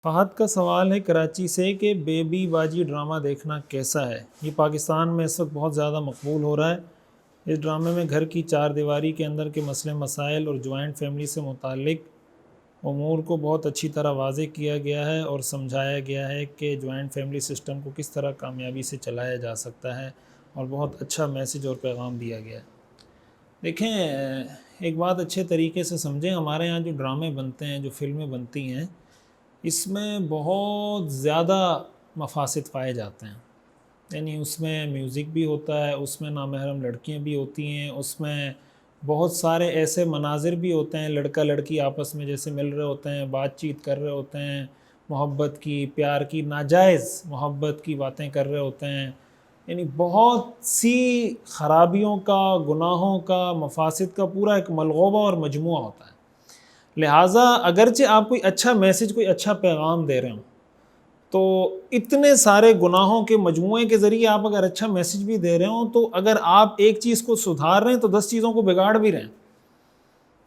فہد کا سوال ہے کراچی سے کہ بیبی باجی ڈرامہ دیکھنا کیسا ہے؟ یہ پاکستان میں اس وقت بہت زیادہ مقبول ہو رہا ہے۔ اس ڈرامے میں گھر کی چار دیواری کے اندر کے مسئلے مسائل اور جوائنٹ فیملی سے متعلق امور کو بہت اچھی طرح واضح کیا گیا ہے اور سمجھایا گیا ہے کہ جوائنٹ فیملی سسٹم کو کس طرح کامیابی سے چلایا جا سکتا ہے، اور بہت اچھا میسج اور پیغام دیا گیا ہے۔ دیکھیں، ایک بات اچھے طریقے سے سمجھیں، ہمارے ہاں جو ڈرامے بنتے ہیں، جو فلمیں بنتی ہیں، اس میں بہت زیادہ مفاسد پائے جاتے ہیں۔ یعنی اس میں میوزک بھی ہوتا ہے، اس میں نامحرم لڑکیاں بھی ہوتی ہیں، اس میں بہت سارے ایسے مناظر بھی ہوتے ہیں، لڑکا لڑکی آپس میں جیسے مل رہے ہوتے ہیں، بات چیت کر رہے ہوتے ہیں، محبت کی، پیار کی، ناجائز محبت کی باتیں کر رہے ہوتے ہیں۔ یعنی بہت سی خرابیوں کا، گناہوں کا، مفاسد کا پورا ایک ملغوبہ اور مجموعہ ہوتا ہے۔ لہٰذا اگرچہ آپ کوئی اچھا میسج، کوئی اچھا پیغام دے رہے ہوں، تو اتنے سارے گناہوں کے مجموعے کے ذریعے آپ اگر اچھا میسج بھی دے رہے ہوں، تو اگر آپ ایک چیز کو سدھار رہے ہیں تو 10 چیزوں کو بگاڑ بھی رہے ہیں۔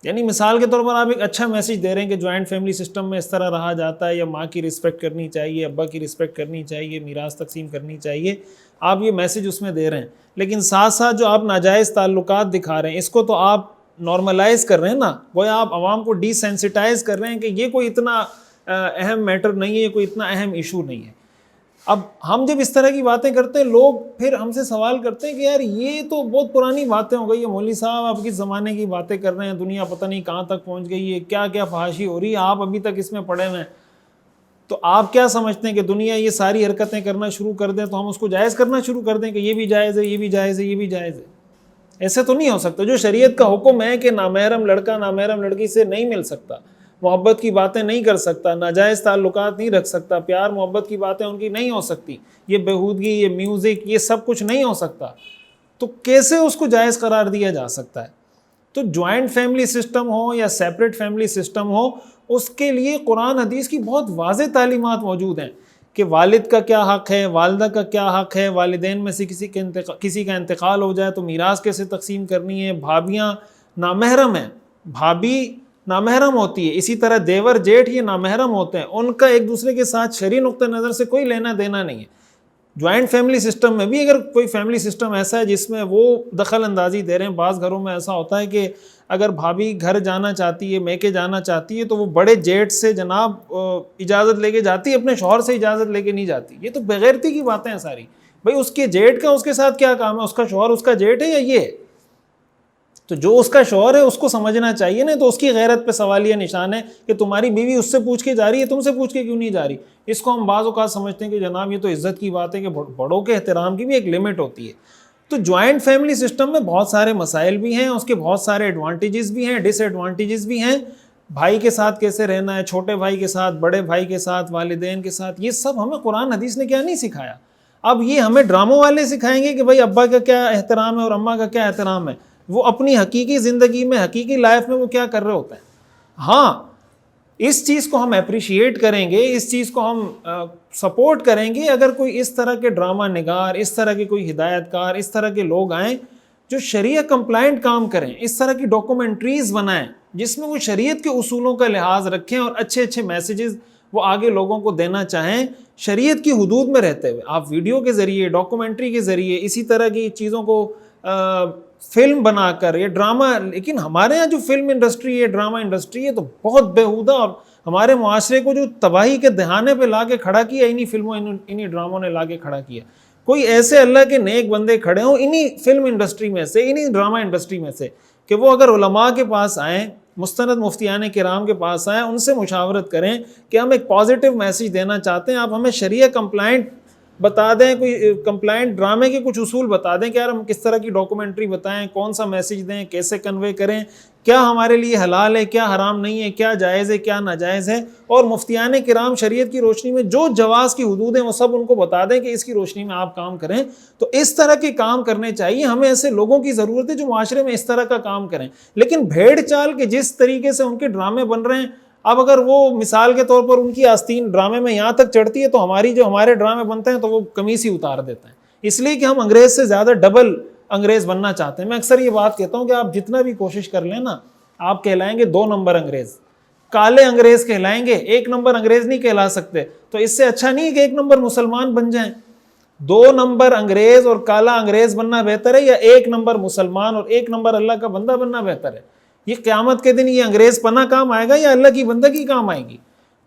یعنی مثال کے طور پر آپ ایک اچھا میسج دے رہے ہیں کہ جوائنٹ فیملی سسٹم میں اس طرح رہا جاتا ہے، یا ماں کی رسپیکٹ کرنی چاہیے، ابا کی رسپیکٹ کرنی چاہیے، میراث تقسیم کرنی چاہیے، آپ یہ میسج اس میں دے رہے ہیں، لیکن ساتھ ساتھ جو آپ ناجائز تعلقات دکھا رہے ہیں، اس کو تو آپ نارملائز کر رہے ہیں نا، گویا آپ عوام کو ڈی سینسٹائز کر رہے ہیں کہ یہ کوئی اتنا اہم میٹر نہیں ہے، یہ کوئی اتنا اہم ایشو نہیں ہے۔ اب ہم جب اس طرح کی باتیں کرتے ہیں، لوگ پھر ہم سے سوال کرتے ہیں کہ یار یہ تو بہت پرانی باتیں ہو گئی ہیں، مولوی صاحب آپ کس زمانے کی باتیں کر رہے ہیں، دنیا پتہ نہیں کہاں تک پہنچ گئی ہے، کیا کیا فحاشی ہو رہی ہے، آپ ابھی تک اس میں پڑے ہوئے ہیں۔ تو آپ کیا سمجھتے ہیں کہ دنیا یہ ساری حرکتیں کرنا شروع کر دیں تو ہم اس کو جائز کرنا شروع کر دیں کہ یہ بھی جائز ہے، یہ بھی جائز ہے، یہ بھی جائز ہے؟ ایسے تو نہیں ہو سکتا۔ جو شریعت کا حکم ہے کہ نامحرم لڑکا نامحرم لڑکی سے نہیں مل سکتا، محبت کی باتیں نہیں کر سکتا، ناجائز تعلقات نہیں رکھ سکتا، پیار محبت کی باتیں ان کی نہیں ہو سکتی، یہ بےہودگی، یہ میوزک، یہ سب کچھ نہیں ہو سکتا، تو کیسے اس کو جائز قرار دیا جا سکتا ہے؟ تو جوائنٹ فیملی سسٹم ہو یا سیپریٹ فیملی سسٹم ہو، اس کے لیے قرآن حدیث کی بہت واضح تعلیمات موجود ہیں کہ والد کا کیا حق ہے، والدہ کا کیا حق ہے، والدین میں سے کسی کا انتقال ہو جائے تو میراث کیسے تقسیم کرنی ہے، بھابیاں نامحرم ہیں، بھابی نامحرم ہوتی ہے، اسی طرح دیور جیٹھ یہ نامحرم ہوتے ہیں، ان کا ایک دوسرے کے ساتھ شرعی نقطہ نظر سے کوئی لینا دینا نہیں ہے۔ جوائنٹ فیملی سسٹم میں بھی اگر کوئی فیملی سسٹم ایسا ہے جس میں وہ دخل اندازی دے رہے ہیں، بعض گھروں میں ایسا ہوتا ہے کہ اگر بھابی گھر جانا چاہتی ہے، میکے جانا چاہتی ہے، تو وہ بڑے جیٹ سے جناب اجازت لے کے جاتی ہے، اپنے شوہر سے اجازت لے کے نہیں جاتی۔ یہ تو بغیرتی کی باتیں ہیں ساری۔ بھئی اس کے جیٹ کا اس کے ساتھ کیا کام ہے؟ اس کا شوہر اس کا جیٹ ہے یا یہ ہے؟ تو جو اس کا شوہر ہے اس کو سمجھنا چاہیے نا، تو اس کی غیرت پہ سوالیہ نشان ہے کہ تمہاری بیوی اس سے پوچھ کے جا رہی ہے، تم سے پوچھ کے کیوں نہیں جا رہی؟ اس کو ہم بعض اوقات سمجھتے ہیں کہ جناب یہ تو عزت کی بات ہے، کہ بڑوں کے احترام کی بھی ایک لمٹ ہوتی ہے۔ تو جوائنٹ فیملی سسٹم میں بہت سارے مسائل بھی ہیں، اس کے بہت سارے ایڈوانٹیجز بھی ہیں، ڈس ایڈوانٹیجز بھی ہیں۔ بھائی کے ساتھ کیسے رہنا ہے، چھوٹے بھائی کے ساتھ، بڑے بھائی کے ساتھ، والدین کے ساتھ، یہ سب ہمیں قرآن حدیث نے کیا نہیں سکھایا۔ اب یہ ہمیں ڈراموں والے سکھائیں گے کہ بھائی ابا کا کیا احترام ہے اور اماں کا کیا احترام ہے، وہ اپنی حقیقی زندگی میں، حقیقی لائف میں وہ کیا کر رہے ہوتے ہیں۔ ہاں، اس چیز کو ہم اپریشیٹ کریں گے، اس چیز کو ہم سپورٹ کریں گے اگر کوئی اس طرح کے ڈرامہ نگار، اس طرح کے کوئی ہدایت کار، اس طرح کے لوگ آئیں جو شریعہ کمپلائنٹ کام کریں، اس طرح کی ڈاکومنٹریز بنائیں جس میں وہ شریعت کے اصولوں کا لحاظ رکھیں اور اچھے اچھے میسیجز وہ آگے لوگوں کو دینا چاہیں شریعت کی حدود میں رہتے ہوئے۔ آپ ویڈیو کے ذریعے، ڈاکومنٹری کے ذریعے، اسی طرح کی چیزوں کو فلم بنا کر یا ڈرامہ، لیکن ہمارے ہاں جو فلم انڈسٹری ہے، ڈرامہ انڈسٹری ہے، تو بہت بیہودہ اور ہمارے معاشرے کو جو تباہی کے دہانے پہ لا کے کھڑا کیا، انہی فلموں انہی ڈراموں نے لا کے کھڑا کیا۔ کوئی ایسے اللہ کے نیک بندے کھڑے ہوں انہی فلم انڈسٹری میں سے، انہی ڈرامہ انڈسٹری میں سے، کہ وہ اگر علماء کے پاس آئیں، مستند مفتیان کرام کے پاس آئیں، ان سے مشاورت کریں کہ ہم ایک پازیٹیو میسیج دینا چاہتے ہیں، آپ ہمیں شریعہ کمپلائنٹ بتا دیں، کوئی کمپلائنٹ ڈرامے کے کچھ اصول بتا دیں کہ یار ہم کس طرح کی ڈاکومنٹری بتائیں، کون سا میسیج دیں، کیسے کنوے کریں، کیا ہمارے لیے حلال ہے، کیا حرام نہیں ہے، کیا جائز ہے، کیا ناجائز ہے، اور مفتیان کرام شریعت کی روشنی میں جو جواز کی حدود ہیں وہ سب ان کو بتا دیں کہ اس کی روشنی میں آپ کام کریں۔ تو اس طرح کے کام کرنے چاہیے، ہمیں ایسے لوگوں کی ضرورت ہے جو معاشرے میں اس طرح کا کام کریں۔ لیکن بھیڑ چال کے جس طریقے سے ان کے ڈرامے بن رہے ہیں، اب اگر وہ مثال کے طور پر ان کی آستین ڈرامے میں یہاں تک چڑھتی ہے تو ہمارے ڈرامے بنتے ہیں تو وہ قمیص ہی اتار دیتے ہیں، اس لیے کہ ہم انگریز سے زیادہ ڈبل انگریز بننا چاہتے ہیں۔ میں اکثر یہ بات کہتا ہوں کہ آپ جتنا بھی کوشش کر لیں نا، آپ کہلائیں گے 2 نمبر انگریز۔ کالے انگریز کہلائیں گے، 1 نمبر انگریز نہیں کہلا سکتے. تو اس سے اچھا نہیں ہے کہ 1 نمبر مسلمان بن جائیں. 2 نمبر انگریز اور کالا انگریز بننا بہتر ہے یا 1 نمبر مسلمان اور 1 نمبر اللہ کا بندہ بننا بہتر ہے؟ یہ قیامت کے دن یہ انگریز پنا کام آئے گا یا اللہ کی بندگی کام آئے گی؟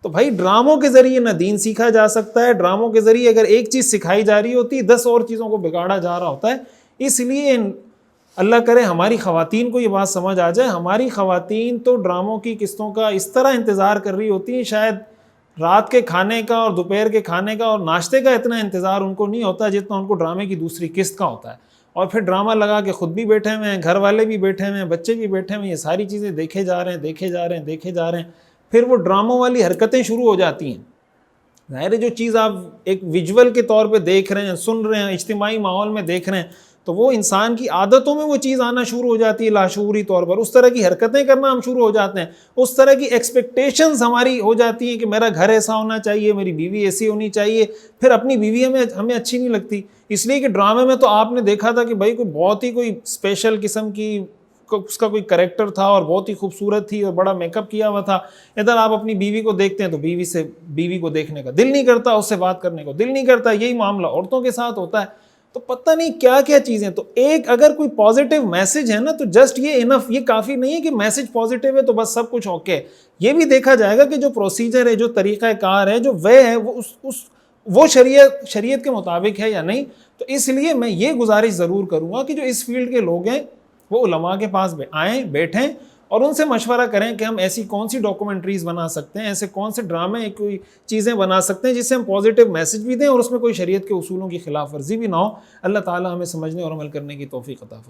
تو بھائی ڈراموں کے ذریعے نہ دین سیکھا جا سکتا ہے. ڈراموں کے ذریعے اگر ایک چیز سکھائی جا رہی ہوتی 10 اور چیزوں کو بگاڑا جا رہا ہوتا ہے. اس لیے اللہ کرے ہماری خواتین کو یہ بات سمجھ آ جائے. ہماری خواتین تو ڈراموں کی قسطوں کا اس طرح انتظار کر رہی ہوتی ہیں، شاید رات کے کھانے کا اور دوپہر کے کھانے کا اور ناشتے کا اتنا انتظار ان کو نہیں ہوتا جتنا ان کو ڈرامے کی دوسری قسط کا ہوتا ہے. اور پھر ڈرامہ لگا کے خود بھی بیٹھے ہوئے ہیں، گھر والے بھی بیٹھے ہوئے ہیں، بچے بھی بیٹھے ہوئے ہیں، یہ ساری چیزیں دیکھے جا رہے ہیں. پھر وہ ڈراموں والی حرکتیں شروع ہو جاتی ہیں. ظاہر ہے جو چیز آپ ایک ویژول کے طور پہ دیکھ رہے ہیں، سن رہے ہیں، اجتماعی ماحول میں دیکھ رہے ہیں، تو وہ انسان کی عادتوں میں وہ چیز آنا شروع ہو جاتی ہے لاشعوری طور پر. اس طرح کی حرکتیں کرنا ہم شروع ہو جاتے ہیں، اس طرح کی ایکسپیکٹیشنز ہماری ہو جاتی ہیں کہ میرا گھر ایسا ہونا چاہیے، میری بیوی ایسی ہونی چاہیے. پھر اپنی بیوی ہمیں اچھی نہیں لگتی، اس لیے کہ ڈرامے میں تو آپ نے دیکھا تھا کہ بھائی کوئی بہت ہی کوئی اسپیشل قسم کی اس کا کوئی کریکٹر تھا اور بہت ہی خوبصورت تھی اور بڑا میک اپ کیا ہوا تھا. ادھر آپ اپنی بیوی کو دیکھتے ہیں تو بیوی کو دیکھنے کا دل نہیں کرتا، اس سے بات کرنے کو دل نہیں کرتا. یہی معاملہ عورتوں کے ساتھ ہوتا ہے. تو پتہ نہیں کیا کیا چیزیں. تو ایک اگر کوئی پازیٹیو میسج ہے نا تو جسٹ یہ انف، یہ کافی نہیں ہے کہ میسج پازیٹیو ہے تو بس سب کچھ اوکے. یہ بھی دیکھا جائے گا کہ جو پروسیجر ہے، جو طریقہ کار ہے، جو وے ہے، وہ شریعت کے مطابق ہے یا نہیں. تو اس لیے میں یہ گزارش ضرور کروں گا کہ جو اس فیلڈ کے لوگ ہیں وہ علماء کے پاس آئیں، بیٹھیں اور ان سے مشورہ کریں کہ ہم ایسی کون سی ڈاکومنٹریز بنا سکتے ہیں، ایسے کون سے ڈرامے، کوئی چیزیں بنا سکتے ہیں جس سے ہم پازیٹیو میسج بھی دیں اور اس میں کوئی شریعت کے اصولوں کی خلاف ورزی بھی نہ ہو. اللہ تعالی ہمیں سمجھنے اور عمل کرنے کی توفیق عطا فرمائے.